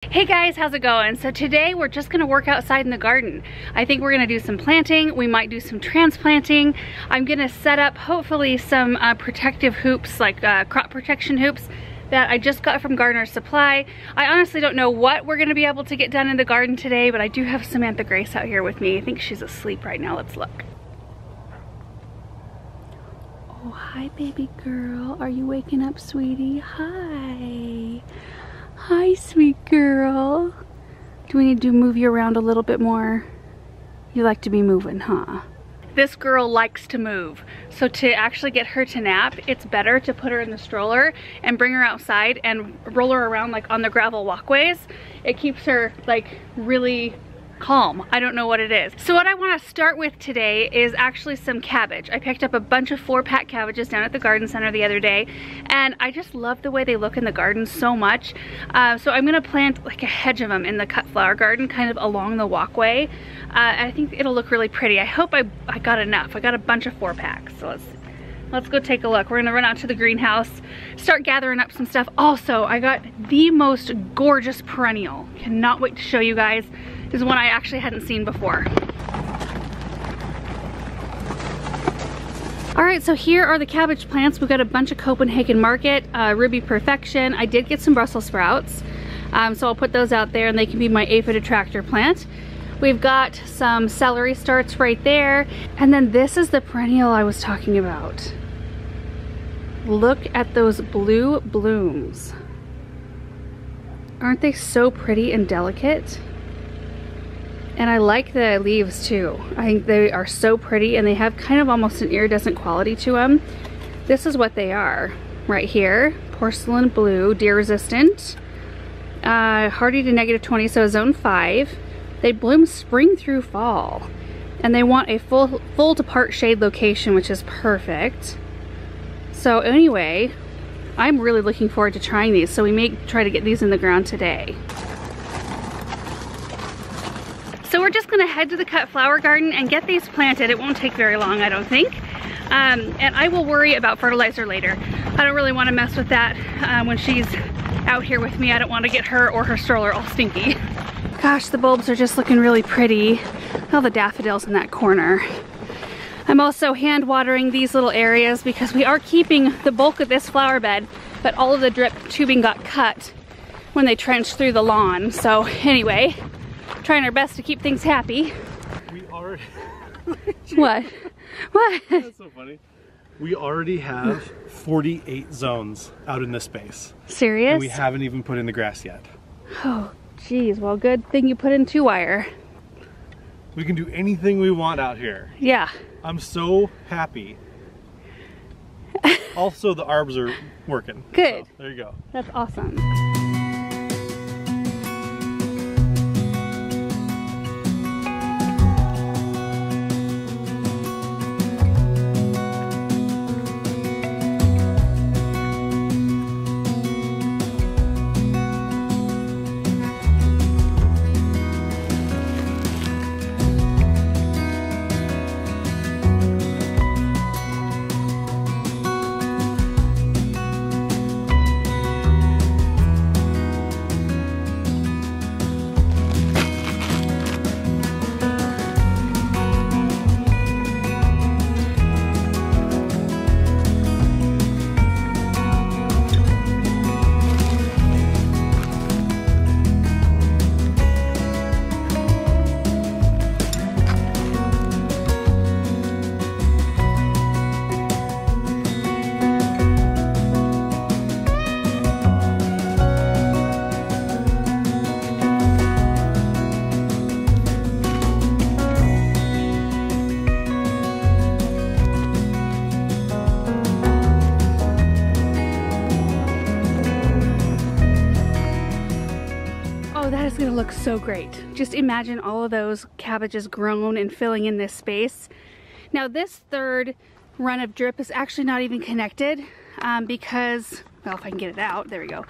Hey guys, how's it going? So today we're just gonna work outside in the garden. I think we're gonna do some planting. We might do some transplanting. I'm gonna set up hopefully some protective hoops, like crop protection hoops that I just got from Gardener Supply. I honestly don't know what we're gonna be able to get done in the garden today, but I do have Samantha Grace out here with me. I think she's asleep right now. Let's look. Oh, hi baby girl. Are you waking up, sweetie? Hi. Hi, sweet girl. Do we need to move you around a little bit more? You like to be moving, huh? This girl likes to move. So to actually get her to nap, it's better to put her in the stroller and bring her outside and roll her around like on the gravel walkways. It keeps her like really calm. I don't know what it is. So what I want to start with today is actually some cabbage. I picked up a bunch of 4-pack cabbages down at the garden center the other day, and I just love the way they look in the garden so much. So I'm gonna plant like a hedge of them in the cut flower garden kind of along the walkway. I think it'll look really pretty. I hope I got enough. I got a bunch of 4-packs. So let's go take a look. We're gonna run out to the greenhouse, start gathering up some stuff. Also, I got the most gorgeous perennial. Cannot wait to show you guys. This is one I actually hadn't seen before. All right, so here are the cabbage plants. We've got a bunch of Copenhagen Market, Ruby Perfection. I did get some Brussels sprouts, so I'll put those out there and they can be my aphid attractor plant. We've got some celery starts right there. And then this is the perennial I was talking about. Look at those blue blooms. Aren't they so pretty and delicate? And I like the leaves too. I think they are so pretty and they have kind of almost an iridescent quality to them. This is what they are right here. Porcelain blue, deer resistant, hardy to -20, so zone 5. They bloom spring through fall. And they want a full to part shade location, which is perfect. So anyway, I'm really looking forward to trying these. So we may try to get these in the ground today. So we're just gonna head to the cut flower garden and get these planted. It won't take very long, I don't think. And I will worry about fertilizer later. I don't really wanna mess with that when she's out here with me. I don't wanna get her or her stroller all stinky. Gosh, the bulbs are just looking really pretty. All the daffodils in that corner. I'm also hand watering these little areas because we are keeping the bulk of this flower bed, but all of the drip tubing got cut when they trenched through the lawn. So anyway, trying our best to keep things happy. We already... What? What? That's so funny. We already have 48 zones out in this space. Serious? And we haven't even put in the grass yet. Oh, geez. Well, good thing you put in 2-wire. We can do anything we want out here. Yeah. I'm so happy. Also, the arbs are working. Good. So, there you go. That's awesome. That is gonna look so great. Just imagine all of those cabbages grown and filling in this space. Now this third run of drip is actually not even connected because, well, if I can get it out, there we go.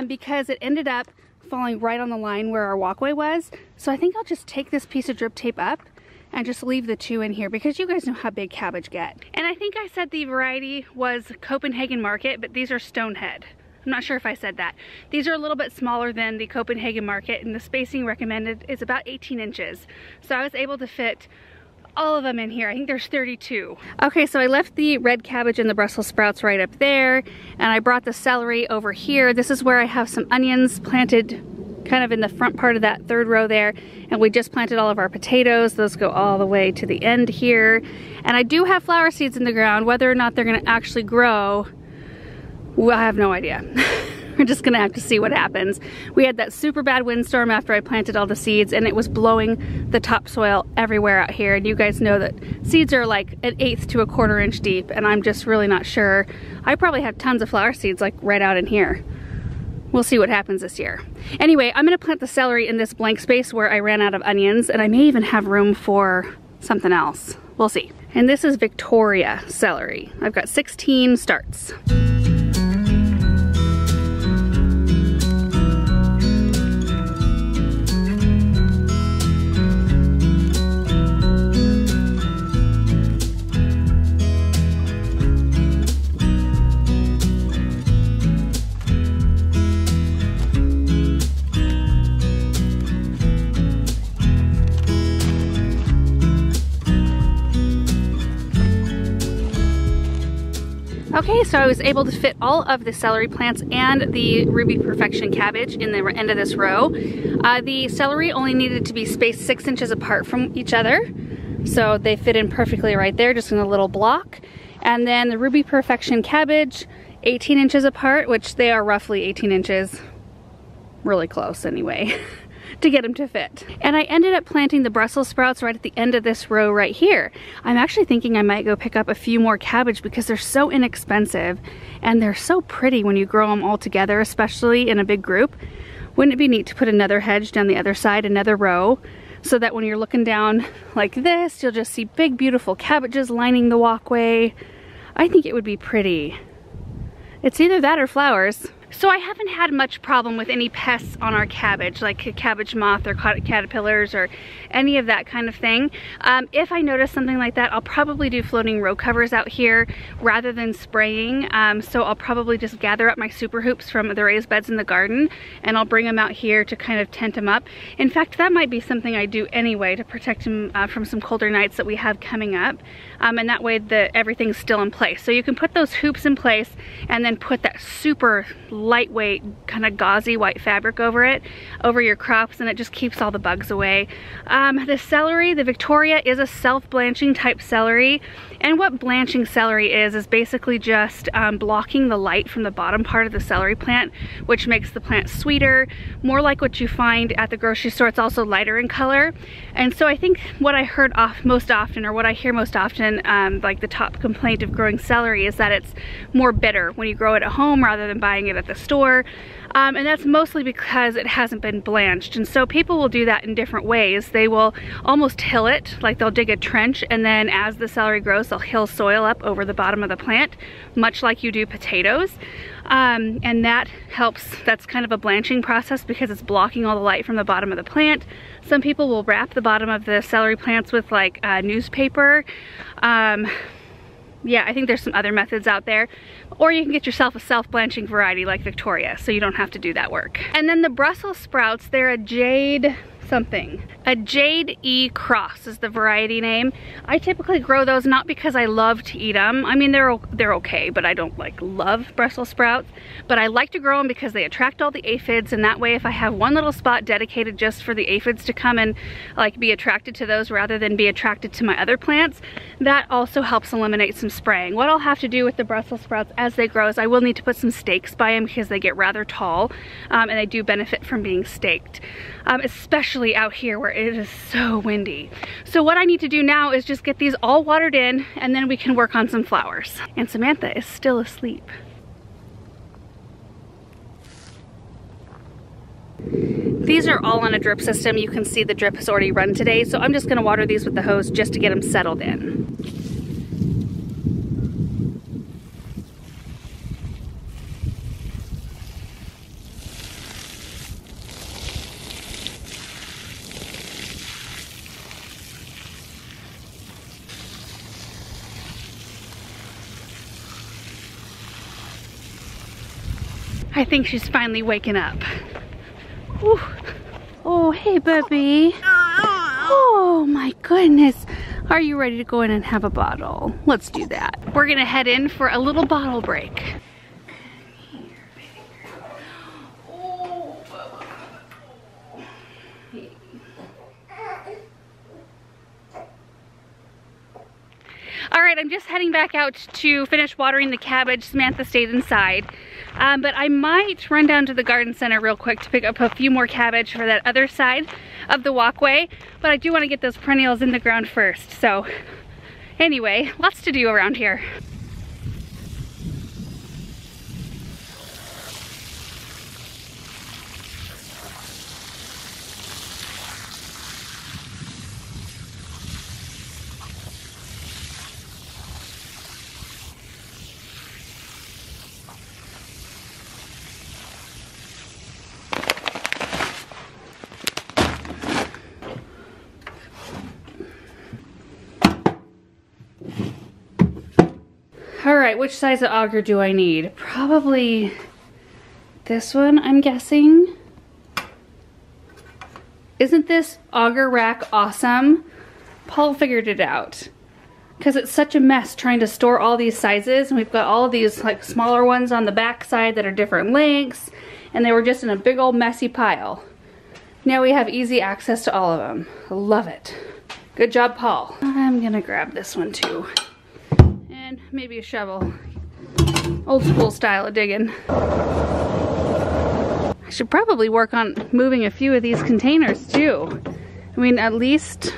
Because it ended up falling right on the line where our walkway was. So I think I'll just take this piece of drip tape up and just leave the 2 in here because you guys know how big cabbage get. And I think I said the variety was Copenhagen Market, but these are Stonehead. I'm not sure if I said that. These are a little bit smaller than the Copenhagen market, and the spacing recommended is about 18 inches. So I was able to fit all of them in here. I think there's 32. Okay, so I left the red cabbage and the Brussels sprouts right up there, and I brought the celery over here. This is where I have some onions planted kind of in the front part of that third row there, and we just planted all of our potatoes. Those go all the way to the end here. And I do have flower seeds in the ground. Whether or not they're gonna actually grow, well, I have no idea. We're just gonna have to see what happens. We had that super bad windstorm after I planted all the seeds, and it was blowing the topsoil everywhere out here. And you guys know that seeds are like 1/8 to 1/4 inch deep, and I'm just really not sure. I probably have tons of flower seeds like right out in here. We'll see what happens this year. Anyway, I'm gonna plant the celery in this blank space where I ran out of onions, and I may even have room for something else. We'll see. And this is Victoria celery. I've got 16 starts. Okay, so I was able to fit all of the celery plants and the Ruby Perfection cabbage in the end of this row. The celery only needed to be spaced 6 inches apart from each other, so they fit in perfectly right there, just in a little block. And then the Ruby Perfection cabbage, 18 inches apart, which they are roughly 18 inches, really close anyway, to get them to fit. And I ended up planting the Brussels sprouts right at the end of this row right here. I'm actually thinking I might go pick up a few more cabbage because they're so inexpensive and they're so pretty when you grow them all together, especially in a big group. Wouldn't it be neat to put another hedge down the other side, another row, so that when you're looking down like this, you'll just see big, beautiful cabbages lining the walkway. I think it would be pretty. It's either that or flowers. So I haven't had much problem with any pests on our cabbage, like a cabbage moth or caterpillars or any of that kind of thing. If I notice something like that, I'll probably do floating row covers out here rather than spraying. So I'll probably just gather up my super hoops from the raised beds in the garden, and I'll bring them out here to kind of tent them up. In fact, that might be something I do anyway to protect them from some colder nights that we have coming up. And that way everything's still in place. So you can put those hoops in place and then put that super lightweight kind of gauzy white fabric over it, over your crops, and it just keeps all the bugs away. The celery, the Victoria, is a self-blanching type celery, and what blanching celery is basically just blocking the light from the bottom part of the celery plant, which makes the plant sweeter, more like what you find at the grocery store. It's also lighter in color. And so I think what I heard most often, or what I hear most often, like the top complaint of growing celery, is that it's more bitter when you grow it at home rather than buying it at the store. And that's mostly because it hasn't been blanched. And so people will do that in different ways. They will almost hill it, like they'll dig a trench, and then as the celery grows, they'll hill soil up over the bottom of the plant, much like you do potatoes. And that helps, that's kind of a blanching process because it's blocking all the light from the bottom of the plant. Some people will wrap the bottom of the celery plants with like newspaper. Yeah, I think there's some other methods out there. Or you can get yourself a self-blanching variety like Victoria, so you don't have to do that work. And then the Brussels sprouts, they're a jade something. A Jade E Cross is the variety name. I typically grow those not because I love to eat them. I mean, they're okay, but I don't like love Brussels sprouts. But I like to grow them because they attract all the aphids, and that way if I have one little spot dedicated just for the aphids to come and like be attracted to those rather than be attracted to my other plants, that also helps eliminate some spraying. What I'll have to do with the Brussels sprouts as they grow is I will need to put some stakes by them because they get rather tall, and they do benefit from being staked, especially out here where it is so windy. So what I need to do now is just get these all watered in, and then we can work on some flowers. And Samantha is still asleep. These are all on a drip system. You can see the drip has already run today, so I'm just gonna water these with the hose just to get them settled in. I think she's finally waking up. Whew. Oh, hey, baby. Oh, my goodness. Are you ready to go in and have a bottle? Let's do that. We're gonna head in for a little bottle break. All right, I'm just heading back out to finish watering the cabbage. Samantha stayed inside. But I might run down to the garden center real quick to pick up a few more cabbage for that other side of the walkway. But I do want to get those perennials in the ground first. So anyway, lots to do around here. All right, which size of auger do I need? Probably this one, I'm guessing. Isn't this auger rack awesome? Paul figured it out. Because it's such a mess trying to store all these sizes. And we've got all of these like smaller ones on the back side that are different lengths. And they were just in a big old messy pile. Now we have easy access to all of them. I love it. Good job, Paul. I'm gonna grab this one too. And maybe a shovel. Old school style of digging. I should probably work on moving a few of these containers too. I mean, at least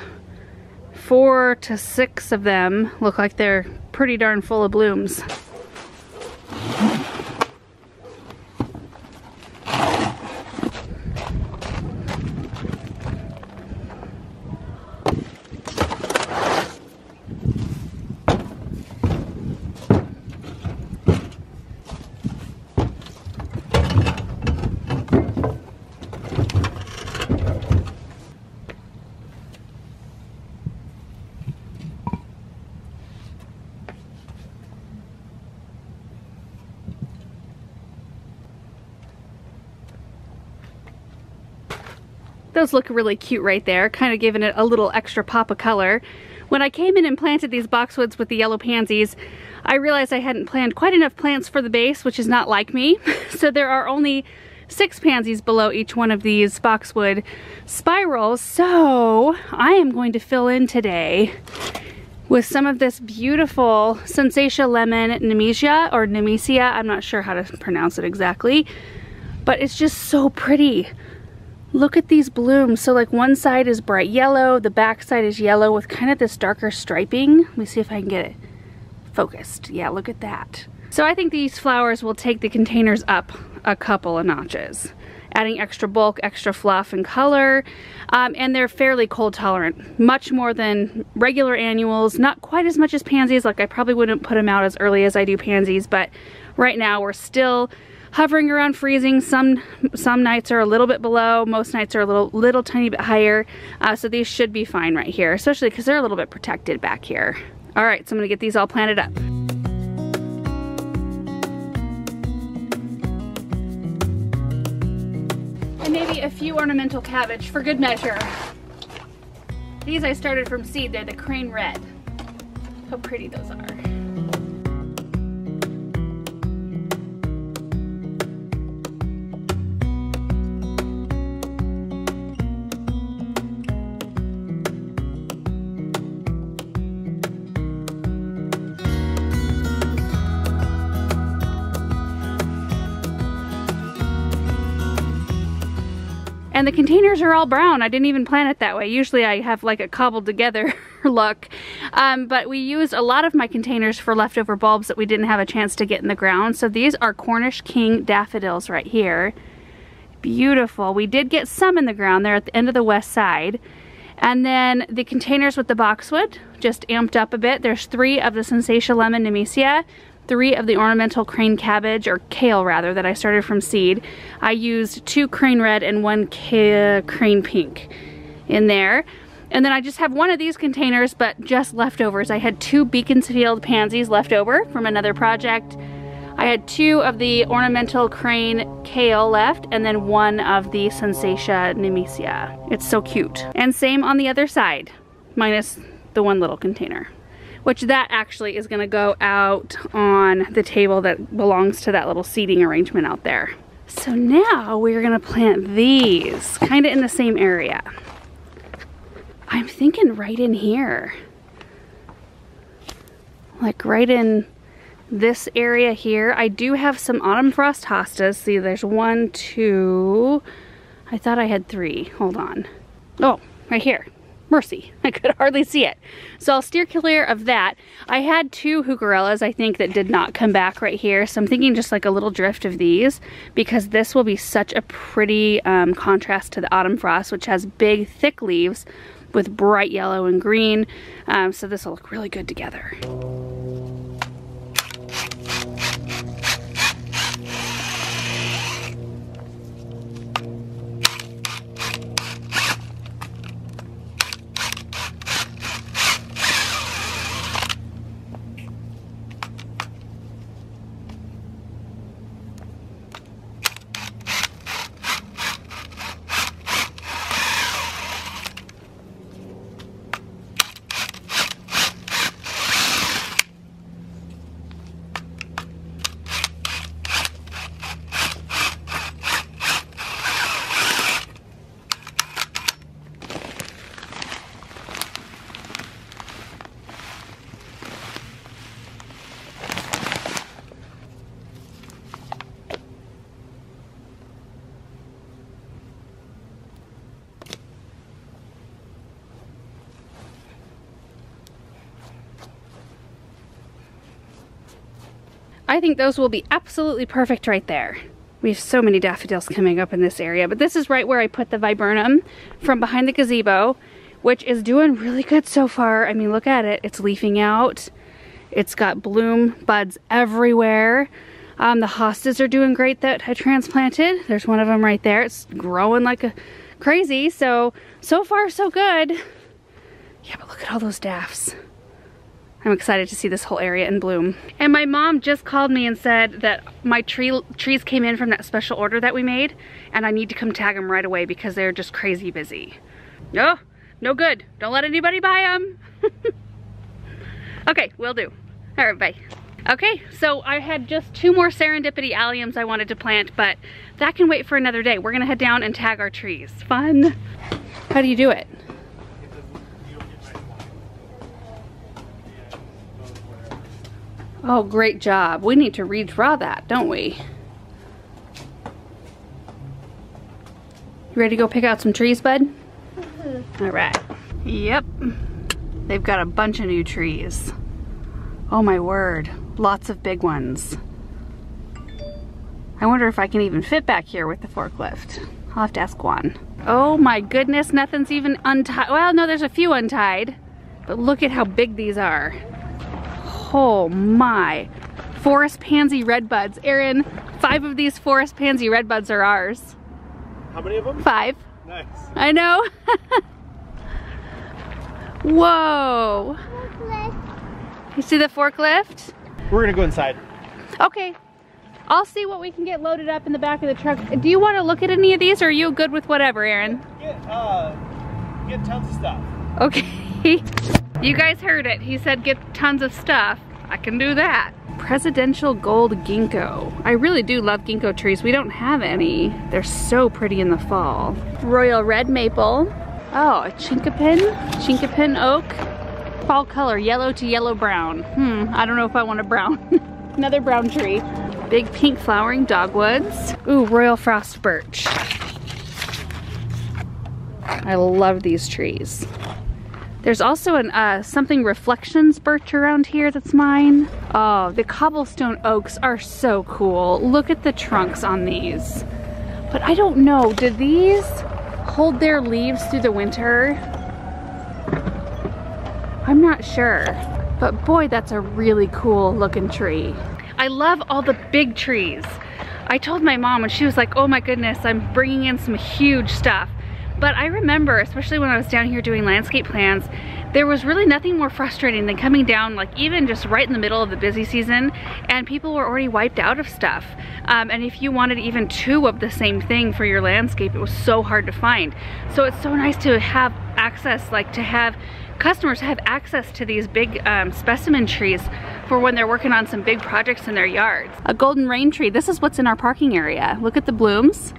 4 to 6 of them look like they're pretty darn full of blooms. Those look really cute right there, kind of giving it a little extra pop of color. When I came in and planted these boxwoods with the yellow pansies, I realized I hadn't planned quite enough plants for the base, which is not like me. So there are only 6 pansies below each one of these boxwood spirals. So I am going to fill in today with some of this beautiful Sensatia Lemon Nemesia, or Nemesia, I'm not sure how to pronounce it exactly, but it's just so pretty. Look at these blooms. So like one side is bright yellow, the back side is yellow with kind of this darker striping. Let me see if I can get it focused. Yeah, look at that. So I think these flowers will take the containers up a couple of notches, adding extra bulk, extra fluff and color. And they're fairly cold tolerant, much more than regular annuals, not quite as much as pansies. Like I probably wouldn't put them out as early as I do pansies, but right now we're still hovering around freezing. Some nights are a little bit below, most nights are a little tiny bit higher. So these should be fine right here, especially because they're a little bit protected back here. All right, so I'm gonna get these all planted up. And maybe a few ornamental cabbage for good measure. These I started from seed, they're the crane red. How pretty those are. And the containers are all brown. I didn't even plan it that way. Usually I have like a cobbled together look. But we used a lot of my containers for leftover bulbs that we didn't have a chance to get in the ground. So these are Cornish King Daffodils right here. Beautiful. We did get some in the ground there at the end of the west side. And then the containers with the boxwood, just amped up a bit. There's 3 of the Sensatia Lemon Nemesia, 3 of the ornamental crane cabbage, or kale rather, that I started from seed. I used 2 crane red and 1 crane pink in there. And then I just have 1 of these containers, but just leftovers. I had 2 Beaconsfield pansies left over from another project. I had 2 of the ornamental crane kale left and then 1 of the Sensatia nemesia. It's so cute. And same on the other side, minus the 1 little container, which that actually is gonna go out on the table that belongs to that little seating arrangement out there. So now we're gonna plant these kind of in the same area. I'm thinking right in here. Like right in this area here. I do have some autumn frost hostas. See, there's 1, 2, I thought I had 3. Hold on. Oh, right here. Mercy, I could hardly see it. So I'll steer clear of that. I had 2 heucherellas, I think, that did not come back right here. So I'm thinking just like a little drift of these, because this will be such a pretty contrast to the autumn frost, which has big, thick leaves with bright yellow and green. So this will look really good together. I think those will be absolutely perfect right there. We have so many daffodils coming up in this area, but this is right where I put the viburnum from behind the gazebo, which is doing really good so far. I mean, look at it. It's leafing out. It's got bloom buds everywhere. The hostas are doing great that I transplanted. There's one of them right there. It's growing like a crazy. So far so good. Yeah, but look at all those daffs. I'm excited to see this whole area in bloom. And my mom just called me and said that my trees came in from that special order that we made, and I need to come tag them right away because they're just crazy busy. Oh, no good. Don't let anybody buy them. Okay, will do. All right, bye. Okay, so I had just 2 more serendipity alliums I wanted to plant, but that can wait for another day. We're gonna head down and tag our trees. Fun. How do you do it? Oh, great job. We need to redraw that, don't we? You ready to go pick out some trees, bud? Mm-hmm. All right. Yep. They've got a bunch of new trees. Oh my word. Lots of big ones. I wonder if I can even fit back here with the forklift. I'll have to ask Juan. Oh my goodness, nothing's even untied. Well, no, there's a few untied, but look at how big these are. Oh my. Forest pansy redbuds. Aaron, 5 of these forest pansy redbuds are ours. How many of them? 5. Nice. I know. Whoa. You see the forklift? We're gonna go inside. Okay. I'll see what we can get loaded up in the back of the truck. Do you want to look at any of these, or are you good with whatever, Aaron? Get tons of stuff. Okay. You guys heard it. He said get tons of stuff. I can do that. Presidential gold ginkgo. I really do love ginkgo trees. We don't have any. They're so pretty in the fall. Royal red maple. Oh, a chinkapin oak. Fall color, yellow to yellow brown. I don't know if I want a brown. Another brown tree. Big pink flowering dogwoods. Ooh, royal frost birch. I love these trees. There's also an something reflections birch around here that's mine. Oh, the cobblestone oaks are so cool. Look at the trunks on these. But I don't know, do these hold their leaves through the winter? I'm not sure. But boy, that's a really cool looking tree. I love all the big trees. I told my mom and she was like, oh my goodness, I'm bringing in some huge stuff. But I remember, especially when I was down here doing landscape plans, there was really nothing more frustrating than coming down, like even just right in the middle of the busy season, and people were already wiped out of stuff. And if you wanted even 2 of the same thing for your landscape, it was so hard to find. So it's so nice to have access, like to have customers have access to these big specimen trees for when they're working on some big projects in their yards. A golden rain tree, this is what's in our parking area. Look at the blooms,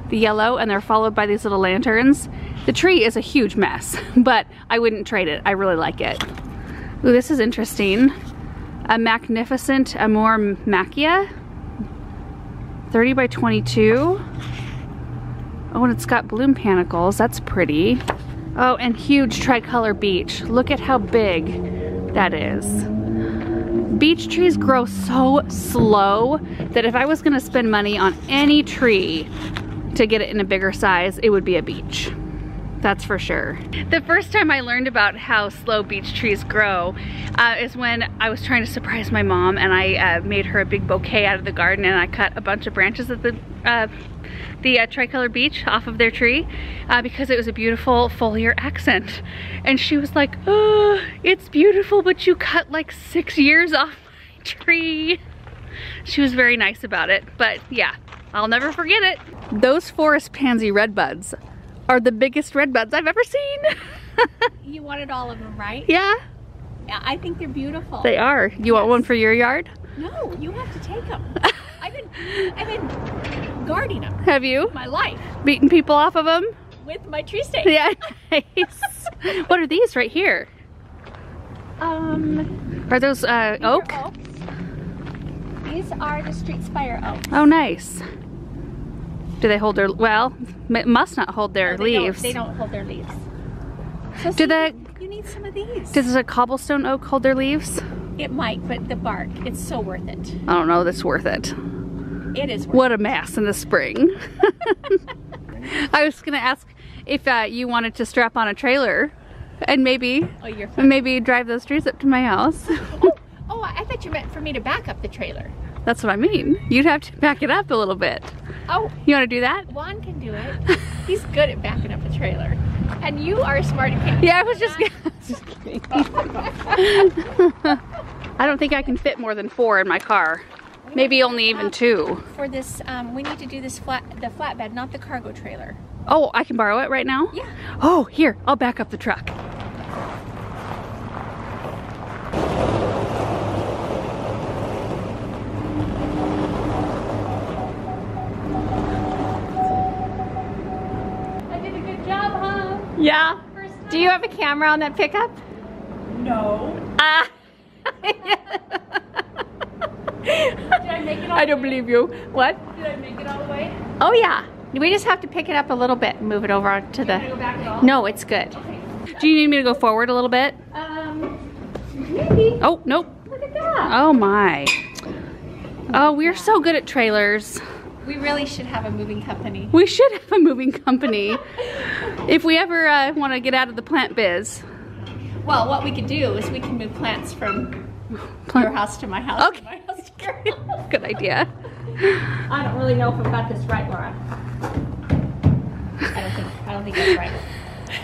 the yellow, and they're followed by these little lanterns. The tree is a huge mess, but I wouldn't trade it. I really like it. Ooh, this is interesting. A magnificent Amor Macchia, 30 by 22. Oh, and it's got bloom panicles, that's pretty. Oh, and huge tricolor beech. Look at how big that is. Beech trees grow so slow that if I was gonna spend money on any tree to get it in a bigger size, it would be a beech. That's for sure. The first time I learned about how slow beech trees grow is when I was trying to surprise my mom, and I made her a big bouquet out of the garden, and I cut a bunch of branches of the tricolor beech off of their tree because it was a beautiful foliar accent. And she was like, oh, it's beautiful, but you cut like 6 years off my tree. She was very nice about it, but yeah, I'll never forget it. Those forest pansy redbuds are the biggest redbuds I've ever seen. You wanted all of them, right? Yeah. Yeah, I think they're beautiful. They are. You want one for your yard? No, you have to take them. I've been guarding them. Have you? My life. Beating people off of them? With my tree stake. Yeah, nice. What are these right here? Are those oak? Oaks. These are the street spire oaks. Oh, nice. Do they hold their, well, it must not hold their leaves. They don't hold their leaves. So you need some of these. Does a cobblestone oak hold their leaves? It might, but the bark, it's so worth it. I don't know, that's worth it. It is worth What a mess in the spring. I was gonna ask if you wanted to strap on a trailer and maybe drive those trees up to my house. Oh, I thought you meant for me to back up the trailer. That's what I mean. You'd have to back it up a little bit. Oh. You want to do that? Juan can do it. He's good at backing up a trailer. And you are a smarty pants. Yeah, I was just kidding. I don't think I can fit more than 4 in my car. Maybe only even 2. For this, we need to do this the flatbed, not the cargo trailer. Oh, I can borrow it right now? Yeah. Oh, here, I'll back up the truck. Yeah. Do you have a camera on that pickup? No. Did I make it all I don't believe you. What? Did I make it all the way? Oh yeah. We just have to pick it up a little bit and move it over to the... Go back at all? No, it's good. Okay. Do you need me to go forward a little bit? Maybe. Oh, nope. Look at that. Oh my. Oh, we're so good at trailers. We really should have a moving company. We should have a moving company. If we ever want to get out of the plant biz. Well, what we could do is we can move plants from your house to my house. Okay. To my house to your house. Good idea. I don't really know if I've got this right, Laura. I don't think that's right.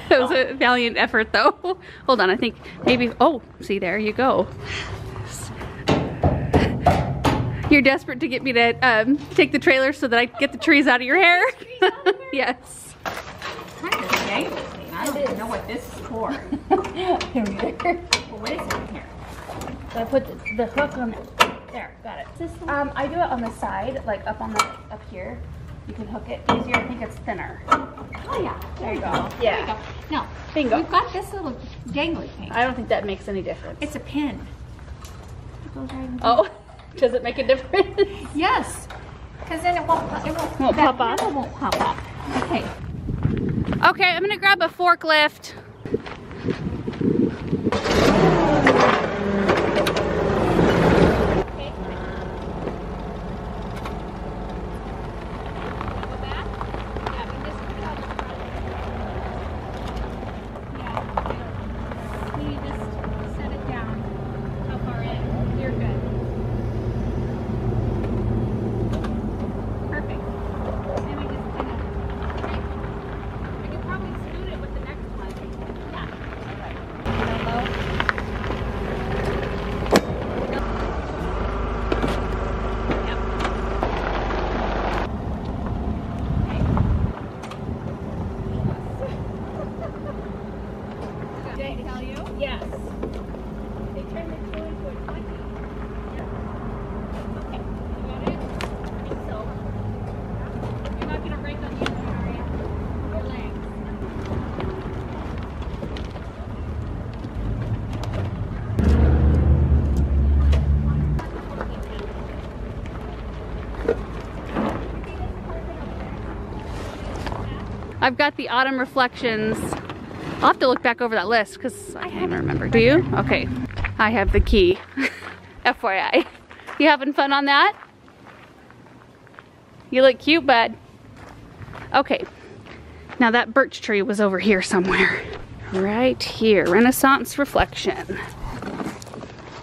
That was a valiant effort though. Hold on, I think maybe, oh, see, there you go. You're desperate to get me to take the trailer so that I can get the trees out of your hair? Yes. Kind of dangling. I don't even know what this is for. Well, what is it in here? So I put the hook on it. There, got it. I do it on the side, like up here. You can hook it easier. I think it's thinner. Oh yeah. There you go. Yeah. Yeah. There you go. No. Bingo. We've got this little dangly thing. I don't think that makes any difference. It's a pin. It goes right in Oh, does it make a difference? Yes. Because then it won't Won't that pop off? handle won't pop up. Okay. Okay, I'm gonna grab a forklift. I've got the Autumn Reflections. I'll have to look back over that list because I can't even remember. Do you? Okay. I have the key. FYI. You having fun on that? You look cute, bud. Okay. Now that birch tree was over here somewhere. Right here. Renaissance Reflection.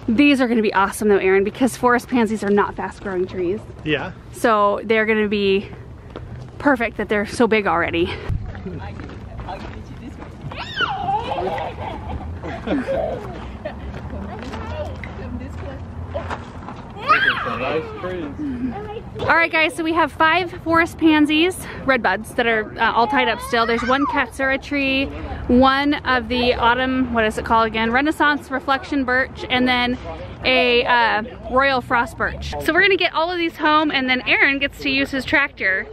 These are going to be awesome though, Aaron, because forest pansies are not fast growing trees. Yeah. So they're going to be perfect that they're so big already. I'll get you this way. Come this way. Nice trees. All right, guys, so we have 5 forest pansies, red buds, that are all tied up still. There's 1 Katsura tree, 1 of the autumn, what is it called again? Renaissance Reflection birch, and then a Royal Frost birch. So we're gonna get all of these home, and then Aaron gets to use his tractor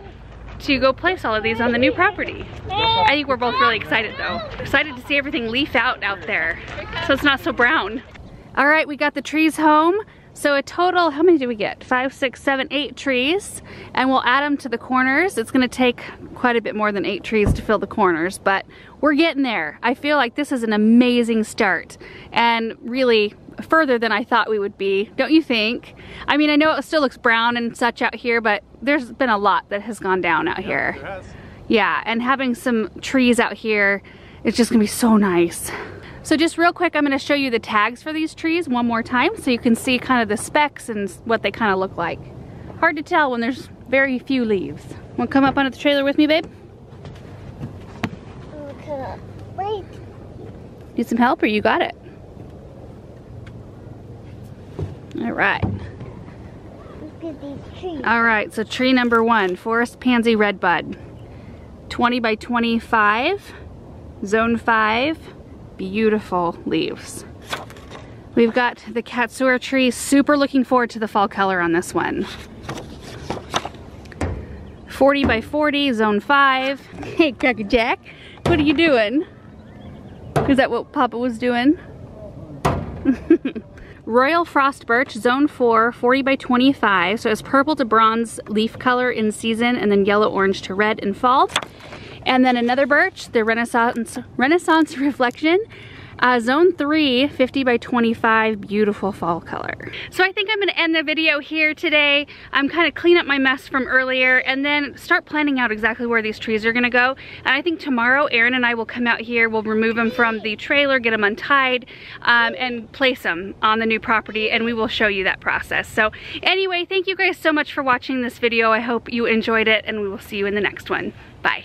to go place all of these on the new property. I think we're both really excited though. Excited to see everything leaf out there, so it's not so brown. All right, we got the trees home. So a total, how many did we get? 5, 6, 7, 8 trees, and we'll add them to the corners. It's gonna take quite a bit more than 8 trees to fill the corners, but we're getting there. I feel like this is an amazing start, and really further than I thought we would be, don't you think? I mean, I know it still looks brown and such out here, but there's been a lot that has gone down out here. There has. Yeah, and having some trees out here, it's just gonna be so nice. So just real quick, I'm gonna show you the tags for these trees one more time so you can see kind of the specs and what they kind of look like. Hard to tell when there's very few leaves. Wanna come up onto the trailer with me, babe? Okay. Wait. Need some help or you got it? All right. Look at these trees. All right, so tree number 1, Forest Pansy Red Bud. 20 by 25, zone 5. Beautiful leaves. We've got the Katsura tree. Super looking forward to the fall color on this one. 40 by 40, zone 5. Hey, Cracker Jack, what are you doing? Is that what Papa was doing? Royal Frost Birch, zone 4, 40 by 25. So it's purple to bronze leaf color in season, and then yellow orange to red in fall. And then another birch, the Renaissance Reflection, zone 3, 50 by 25, beautiful fall color. So I think I'm gonna end the video here today. I'm kind of clean up my mess from earlier and then start planning out exactly where these trees are gonna go. And I think tomorrow, Aaron and I will come out here, we'll remove them from the trailer, get them untied, and place them on the new property, and we will show you that process. So anyway, thank you guys so much for watching this video. I hope you enjoyed it, and we will see you in the next one. Bye.